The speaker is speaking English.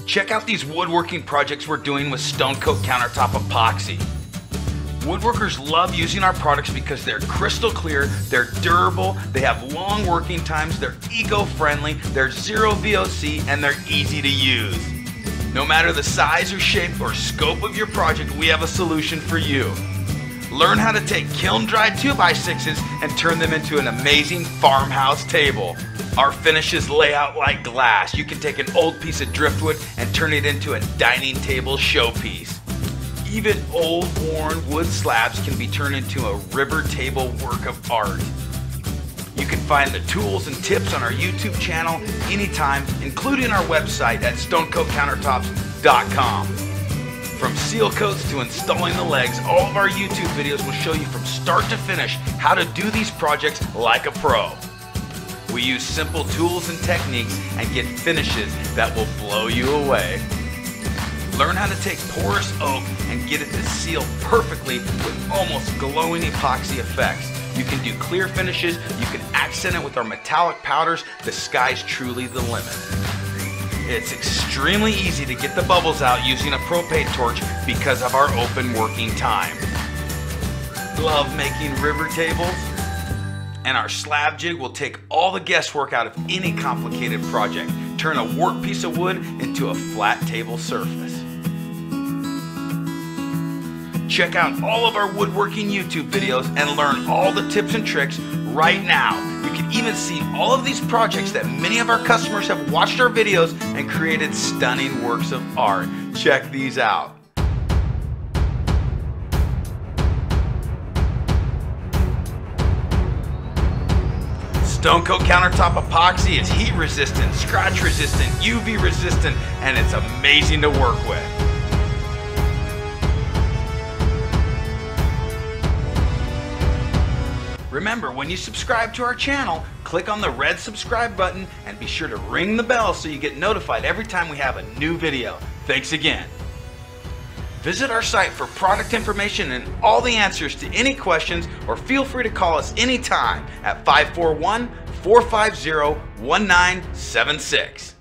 Check out these woodworking projects we're doing with Stone Coat Countertop Epoxy. Woodworkers love using our products because they're crystal clear, they're durable, they have long working times, they're eco-friendly, they're zero VOC, and they're easy to use. No matter the size or shape or scope of your project, we have a solution for you. Learn how to take kiln-dried 2x6s and turn them into an amazing farmhouse table. Our finishes lay out like glass. You can take an old piece of driftwood and turn it into a dining table showpiece. Even old worn wood slabs can be turned into a river table work of art. You can find the tools and tips on our YouTube channel anytime, including our website at stonecoatcountertops.com. From seal coats to installing the legs, all of our YouTube videos will show you from start to finish how to do these projects like a pro. We use simple tools and techniques and get finishes that will blow you away. Learn how to take porous oak and get it to seal perfectly with almost glowing epoxy effects. You can do clear finishes, you can accent it with our metallic powders. The sky's truly the limit. It's extremely easy to get the bubbles out using a propane torch because of our open working time. Love making river tables? And our slab jig will take all the guesswork out of any complicated project. Turn a warped piece of wood into a flat table surface. Check out all of our woodworking YouTube videos and learn all the tips and tricks right now. You can even see all of these projects that many of our customers have watched our videos and created stunning works of art. Check these out. Stone Coat Countertop Epoxy is heat resistant, scratch resistant, UV resistant, and it's amazing to work with. Remember, when you subscribe to our channel, click on the red subscribe button and be sure to ring the bell so you get notified every time we have a new video. Thanks again. Visit our site for product information and all the answers to any questions, or feel free to call us anytime at 541-450-1976.